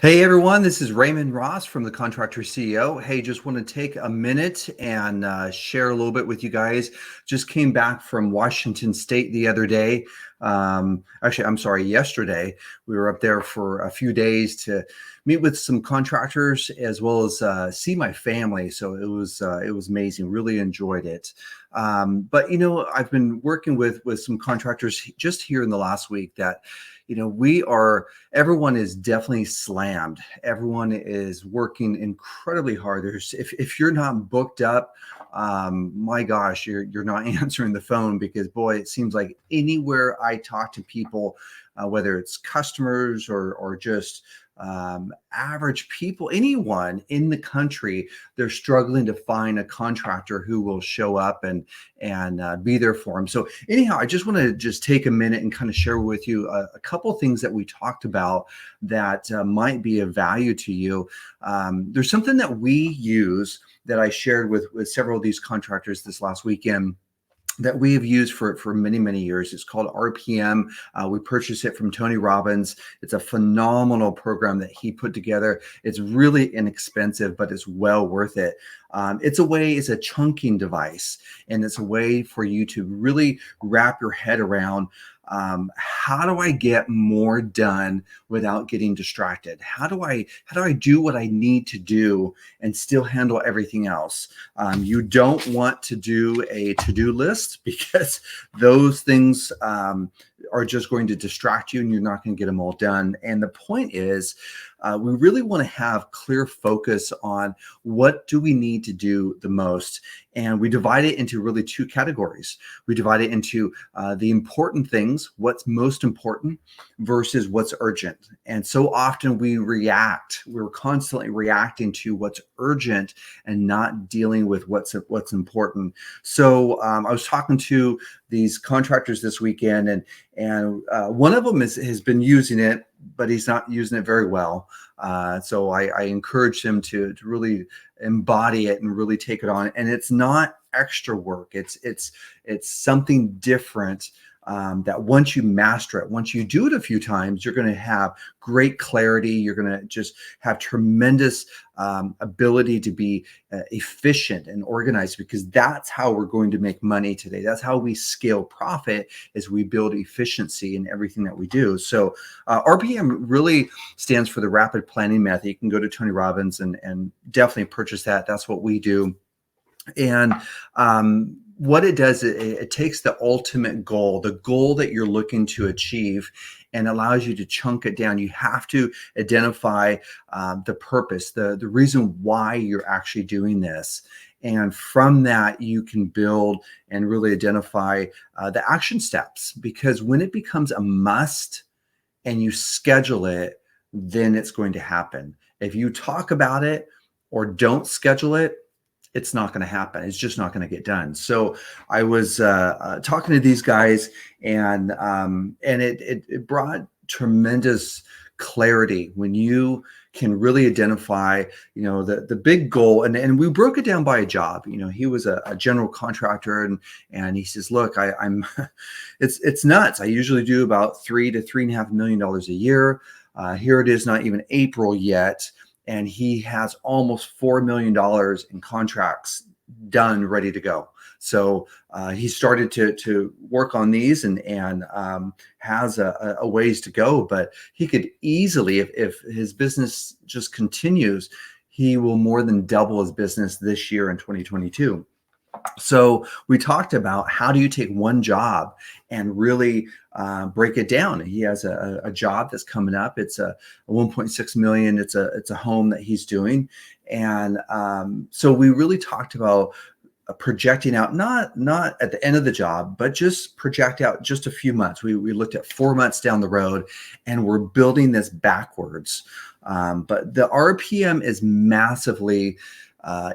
Hey everyone, this is Raymond Ross from the Contractor CEO. Hey, just want to take a minute and share a little bit with you guys. Just came back from Washington State the other day. Actually, I'm sorry, yesterday. We were up there for a few days to meet with some contractors as well as see my family. So it was amazing. Really enjoyed it. But I've been working with some contractors just here in the last week that everyone is definitely slammed. Everyone is working incredibly hard. If you're not booked up, my gosh, you're not answering the phone because boy, it seems like anywhere I talk to people, whether it's customers or just average people, anyone in the country, they're struggling to find a contractor who will show up and be there for them. So anyhow, I just want to just take a minute and kind of share with you a couple things that we talked about that might be of value to you. There's something that we use that I shared with several of these contractors this last weekend that we have used for many, many years. It's called RPM. We purchased it from Tony Robbins. It's a phenomenal program that he put together. It's really inexpensive, but it's well worth it. It's a chunking device, and it's a way for you to really wrap your head around how do I get more done without getting distracted? How do I do what I need to do and still handle everything else? You don't want to do a to-do list because those things are just going to distract you and you're not going to get them all done. And the point is, we really want to have clear focus on what do we need to do the most. And we divide it into really two categories. We divide it into the important things, what's most important versus what's urgent. And so often we're constantly reacting to what's urgent and not dealing with what's important. So I was talking to these contractors this weekend, and one of them has been using it, but he's not using it very well. So I encourage him to really embody it and really take it on. And it's not extra work. It's something different. That once you master it, once you do it a few times, you're going to have great clarity. You're going to just have tremendous ability to be efficient and organized, because that's how we're going to make money today. That's how we scale profit, is we build efficiency in everything that we do. So RPM really stands for the Rapid Planning Method. You can go to Tony Robbins and definitely purchase that. That's what we do. And what it does, it takes the ultimate goal, the goal that you're looking to achieve, and allows you to chunk it down. You have to identify the purpose, the reason why you're actually doing this. And from that, you can build and really identify the action steps, because when it becomes a must and you schedule it, then it's going to happen. If you talk about it or don't schedule it, it's not going to happen. It's just not going to get done. So I was talking to these guys, and it brought tremendous clarity when you can really identify, the big goal. And we broke it down by a job. He was a general contractor, and he says, look, I'm it's nuts. I usually do about $3 to $3.5 million a year. Here it is, not even April yet, and he has almost $4 million in contracts done, ready to go. So he started to work on these and has a ways to go, but he could easily, if his business just continues, he will more than double his business this year in 2022. So we talked about, how do you take one job and really break it down? He has a job that's coming up. It's a 1.6 million. It's a home that he's doing. And so we really talked about projecting out, not at the end of the job, but just project out just a few months. We looked at 4 months down the road, and we're building this backwards. But the RPM is massively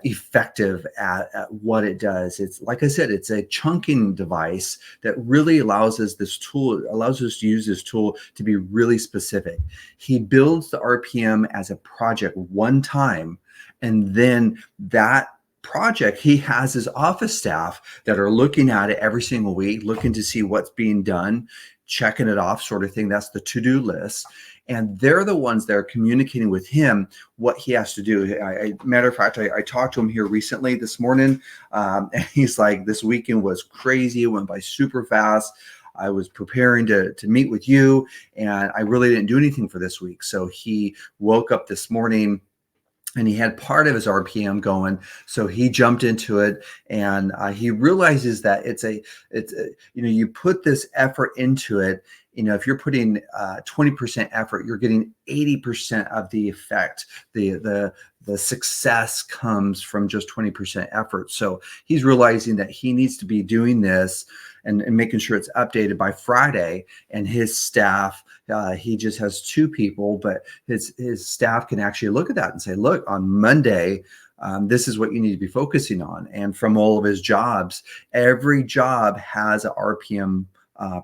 effective at what it does. It's, like I said, it's a chunking device that really allows us to use this tool to be really specific. He builds the RPM as a project one time, and then that project, he has his office staff that are looking at it every single week, looking to see what's being done, checking it off sort of thing. That's the to-do list. And they're the ones that are communicating with him what he has to do. Matter of fact, I talked to him here recently this morning, and he's like, this weekend was crazy. It went by super fast. I was preparing to meet with you, and I really didn't do anything for this week. So he woke up this morning and he had part of his RPM going. So he jumped into it, and he realizes that you put this effort into it. If you're putting 20% effort, you're getting 80% of the effect. The success comes from just 20% effort. So he's realizing that he needs to be doing this and making sure it's updated by Friday. And his staff, he just has 2 people, but his staff can actually look at that and say, look, on Monday, this is what you need to be focusing on. And from all of his jobs, every job has an RPM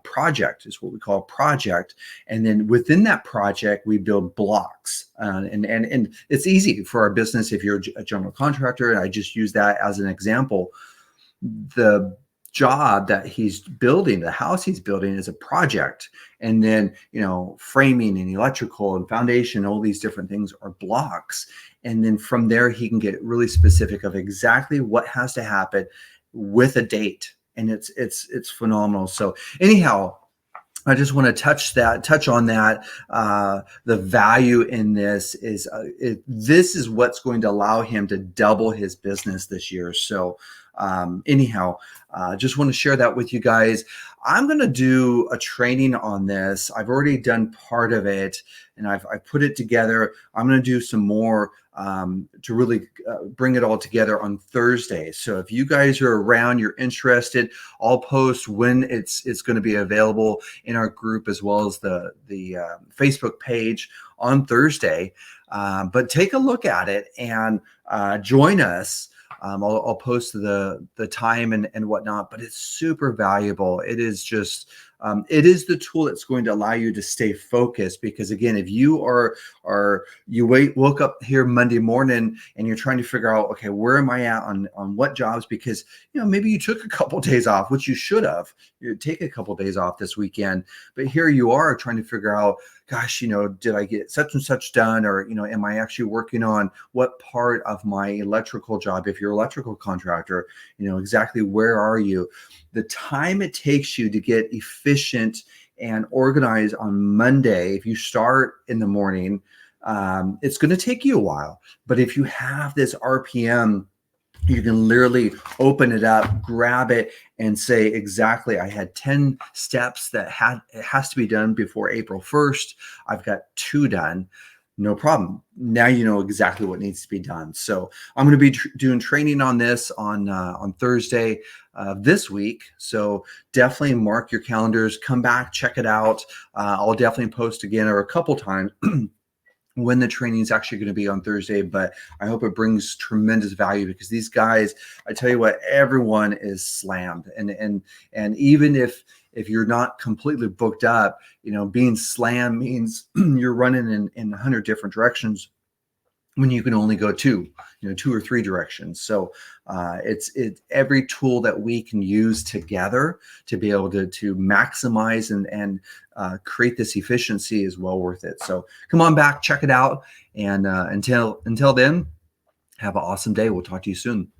project, is what we call a project. And then within that project, we build blocks. And it's easy for our business if you're a general contractor. And I just use that as an example. The job that he's building, the house he's building, is a project. And then, framing and electrical and foundation, all these different things are blocks. And then from there, he can get really specific of exactly what has to happen with a date. And it's phenomenal. So anyhow, I just want to touch on that. The value in this is this is what's going to allow him to double his business this year. So anyhow, just want to share that with you guys. I'm going to do a training on this. I've already done part of it, and I've put it together. I'm going to do some more to really bring it all together on Thursday. So if you guys are around, you're interested, I'll post when it's going to be available in our group as well as the Facebook page on Thursday. But take a look at it and join us. I'll post the time and whatnot, but it's super valuable. It is just, it is the tool that's going to allow you to stay focused. Because again, if you woke up here Monday morning and you're trying to figure out, okay, where am I at on what jobs? Because, maybe you took a couple days off, which you should have. You take a couple days off this weekend, but here you are trying to figure out, gosh, did I get such and such done? Or, am I actually working on what part of my electrical job? If you're an electrical contractor, exactly where are you? The time it takes you to get efficient and organized on Monday, if you start in the morning, it's going to take you a while. But if you have this RPM, you can literally open it up, grab it, and say, exactly, I had 10 steps that it has to be done before April 1st. I've got 2 done. No problem. Now you know exactly what needs to be done. So I'm going to be doing training on this on Thursday this week. So definitely mark your calendars. Come back, check it out. I'll definitely post again or a couple times when the training is actually going to be on Thursday, but I hope it brings tremendous value, because these guys, I tell you what, everyone is slammed. And even if you're not completely booked up, being slammed means you're running in 100 different directions when you can only go 2 or 3 directions. So it's every tool that we can use together to be able to maximize and create this efficiency is well worth it. So come on back, check it out. And until then, have an awesome day. We'll talk to you soon.